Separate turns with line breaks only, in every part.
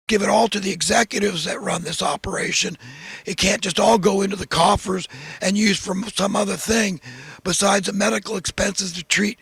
give it all to the executives that run this operation. It can't just all go into the coffers and used for some other thing besides the medical expenses to treat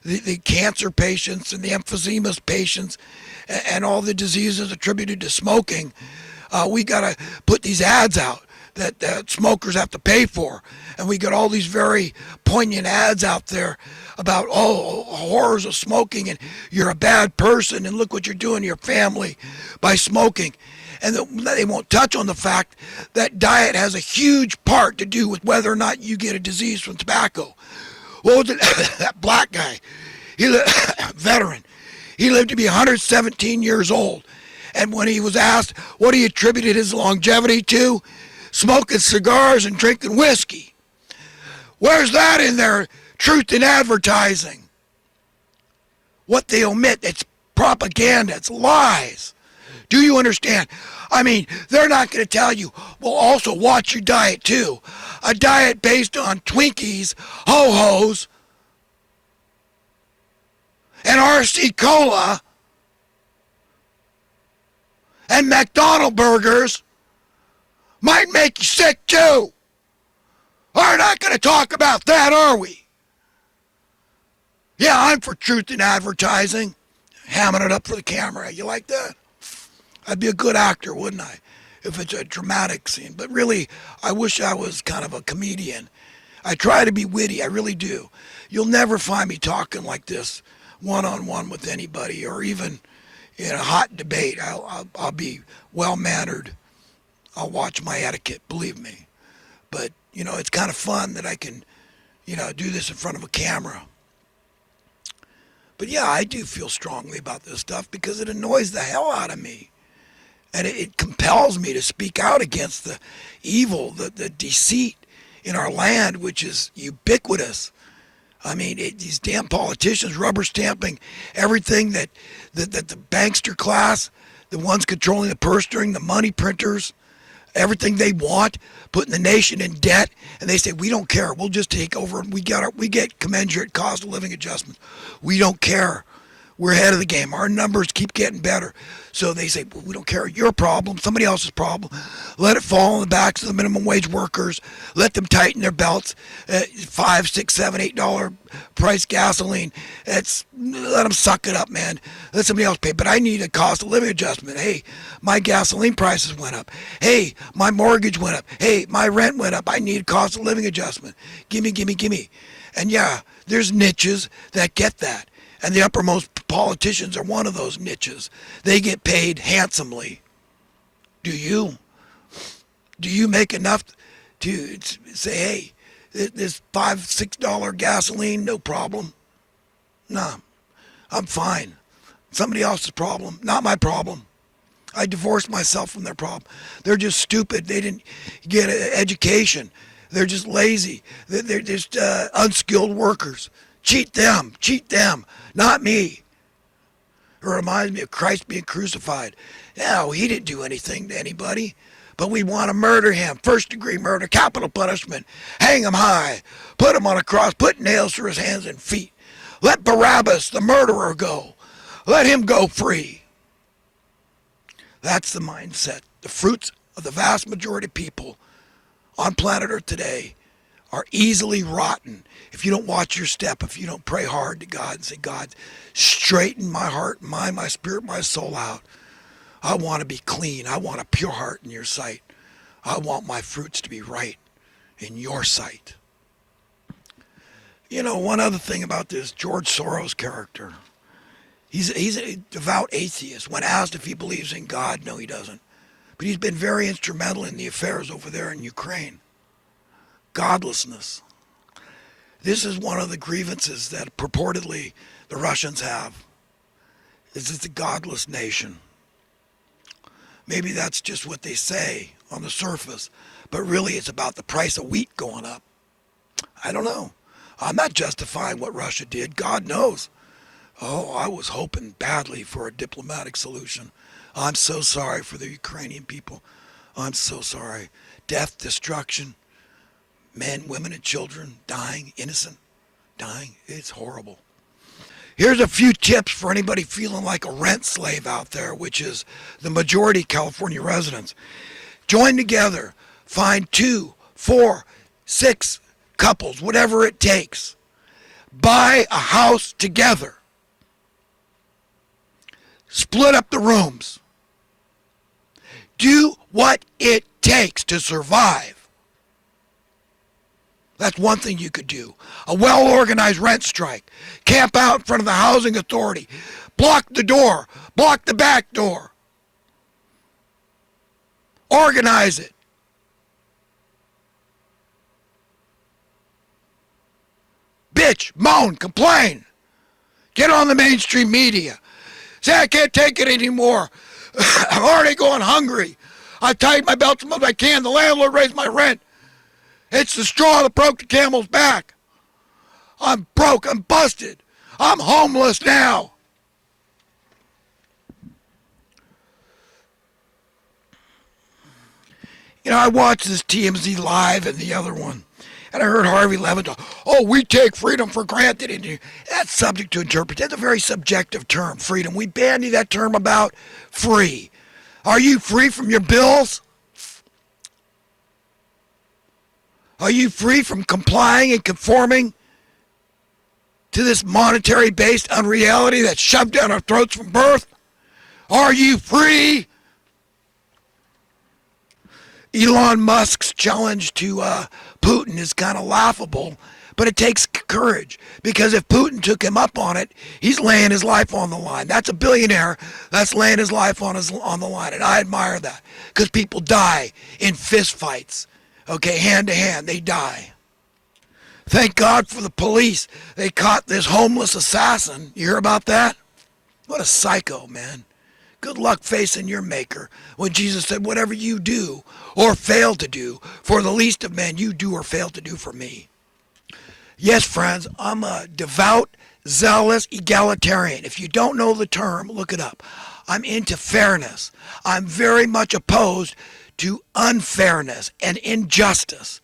the cancer patients and the emphysema patients and all the diseases attributed to smoking. We got to put these ads out that smokers have to pay for. And we got all these very poignant ads out there about, oh, horrors of smoking and you're a bad person and look what you're doing to your family by smoking. And they won't touch on the fact that diet has a huge part to do with whether or not you get a disease from tobacco. What was it? That black guy, veteran, he lived to be 117 years old. And when he was asked what he attributed his longevity to, smoking cigars and drinking whiskey. Where's that in their truth in advertising? What they omit, it's propaganda, it's lies. Do you understand? I mean, they're not going to tell you, well, also watch your diet too. A diet based on Twinkies, Ho-Hos, and RC Cola, and McDonald's burgers might make you sick too. We're not going to talk about that, are we? Yeah, I'm for truth in advertising. Hamming it up for the camera. You like that? I'd be a good actor, wouldn't I? If it's a dramatic scene. But really, I wish I was kind of a comedian. I try to be witty. I really do. You'll never find me talking like this one-on-one with anybody or even in a hot debate. I'll be well-mannered. I'll watch my etiquette, believe me. But, it's kind of fun that I can, do this in front of a camera. But yeah, I do feel strongly about this stuff because it annoys the hell out of me. And it compels me to speak out against the evil, the deceit in our land, which is ubiquitous. I mean, these damn politicians rubber stamping everything that the bankster class, the ones controlling the purse string, the money printers, everything they want, putting the nation in debt, and they say, we don't care, we'll just take over, and we get commensurate cost of living adjustments. We don't care. We're ahead of the game. Our numbers keep getting better. So they say, well, we don't care. Your problem, somebody else's problem. Let it fall on the backs of the minimum wage workers. Let them tighten their belts. $5, $6, $7, $8 price gasoline. Let them suck it up, man. Let somebody else pay. But I need a cost of living adjustment. Hey, my gasoline prices went up. Hey, my mortgage went up. Hey, my rent went up. I need a cost of living adjustment. Gimme, gimme, gimme. And yeah, there's niches that get that. And the uppermost politicians are one of those niches. They get paid handsomely. Do you? Do you make enough to say, hey, this $5, $6 gasoline, no problem? No, I'm fine. Somebody else's problem, not my problem. I divorced myself from their problem. They're just stupid. They didn't get an education. They're just lazy. They're just unskilled workers. Cheat them, not me. It reminds me of Christ being crucified. No, he didn't do anything to anybody, but we want to murder him. First degree murder, capital punishment. Hang him high, put him on a cross, put nails through his hands and feet. Let Barabbas, the murderer, go. Let him go free. That's the mindset. The fruits of the vast majority of people on planet Earth today are easily rotten if you don't watch your step, if you don't pray hard to God and say, God, straighten my heart, mind, my spirit, my soul out. I want to be clean. I want a pure heart in your sight. I want my fruits to be right in your sight. One other thing about this George Soros character. He's a devout atheist. When asked if he believes in God, no, he doesn't. But he's been very instrumental in the affairs over there in Ukraine. Godlessness. This is one of the grievances that purportedly the Russians have. It's a godless nation. Maybe that's just what they say on the surface, but really it's about the price of wheat going up. I don't know. I'm not justifying what Russia did. God knows. Oh, I was hoping badly for a diplomatic solution. I'm so sorry for the Ukrainian people. I'm so sorry. Death, destruction. Men, women, and children dying, innocent, dying. It's horrible. Here's a few tips for anybody feeling like a rent slave out there, which is the majority of California residents. Join together. Find 2, 4, 6 couples, whatever it takes. Buy a house together. Split up the rooms. Do what it takes to survive. That's one thing you could do. A well-organized rent strike. Camp out in front of the housing authority. Block the door. Block the back door. Organize it. Bitch, moan, complain. Get on the mainstream media. Say, I can't take it anymore. I'm already going hungry. I've tightened my belt as much as I can. The landlord raised my rent. It's the straw that broke the camel's back. I'm broke. I'm busted. I'm homeless now. You know, I watched this TMZ Live and the other one, and I heard Harvey Levin talk, we take freedom for granted. And that's subject to interpretation. That's a very subjective term, freedom. We bandy that term about free. Are you free from your bills? Are you free from complying and conforming to this monetary-based unreality that's shoved down our throats from birth? Are you free? Elon Musk's challenge to Putin is kind of laughable, but it takes courage, because if Putin took him up on it, he's laying his life on the line. That's a billionaire that's laying his life on the line, and I admire that, because people die in fist fights. Okay, hand to hand, they die. Thank God for the police. They caught this homeless assassin. You hear about that? What a psycho, man. Good luck facing your maker when Jesus said, whatever you do or fail to do for the least of men, you do or fail to do for me. Yes, friends, I'm a devout, zealous egalitarian. If you don't know the term, look it up. I'm into fairness. I'm very much opposed to unfairness and injustice.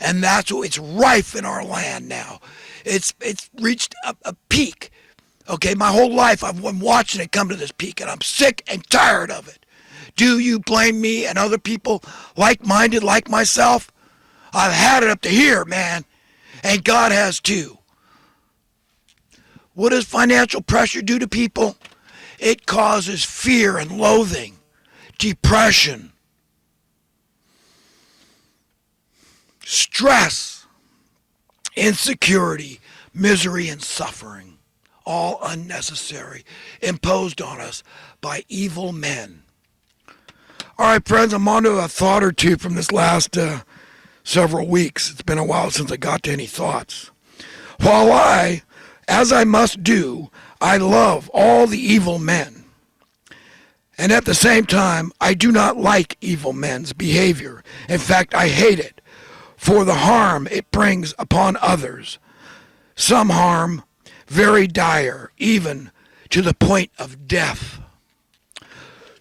And that's what it's rife in our land now. It's reached a peak. Okay, my whole life I've been watching it come to this peak, and I'm sick and tired of it. Do you blame me and other people like-minded like myself? I've had it up to here, man, and God has too. What does financial pressure do to people? It causes fear and loathing, depression, stress, insecurity, misery, and suffering. All unnecessary, imposed on us by evil men. All right, friends, I'm on to a thought or two from this last several weeks. It's been a while since I got to any thoughts. While I, as I must do, I love all the evil men, and at the same time, I do not like evil men's behavior. In fact, I hate it for the harm it brings upon others. Some harm very dire, even to the point of death.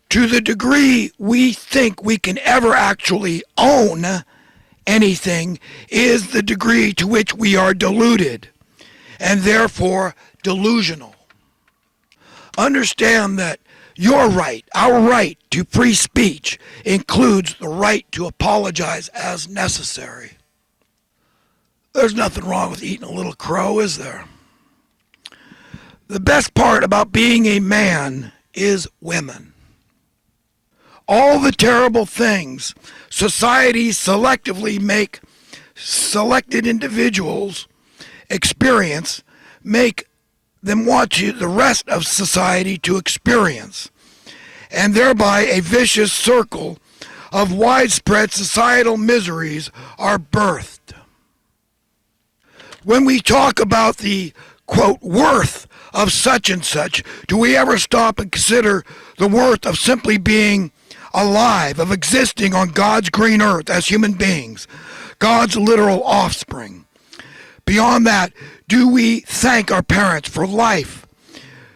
To the degree we think we can ever actually own anything is the degree to which we are deluded, and therefore delusional. Understand that your right, our right to free speech, includes the right to apologize as necessary. There's nothing wrong with eating a little crow, is there? The best part about being a man is women. All the terrible things society selectively make selected individuals experience make them want the rest of society to experience, and thereby a vicious circle of widespread societal miseries are birthed. When we talk about the, quote, worth of such and such, do we ever stop and consider the worth of simply being alive, of existing on God's green earth as human beings, God's literal offspring? Beyond that, do we thank our parents for life,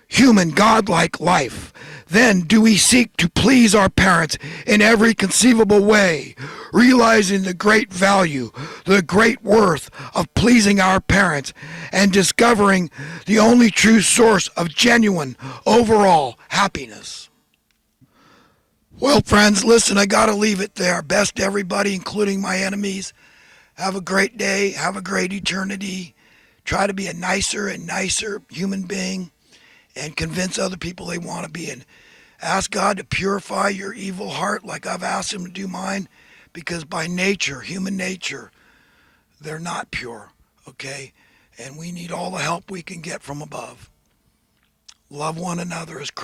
human, godlike life Then do we seek to please our parents in every conceivable way, realizing the great value, the great worth of pleasing our parents, and discovering the only true source of genuine overall happiness. Well, friends, listen, I gotta leave it there. Best to everybody, including my enemies. Have a great day. Have a great eternity. Try to be a nicer and nicer human being and convince other people they want to be. And ask God to purify your evil heart like I've asked Him to do mine, because by nature, human nature, they're not pure, okay? And we need all the help we can get from above. Love one another as Christ.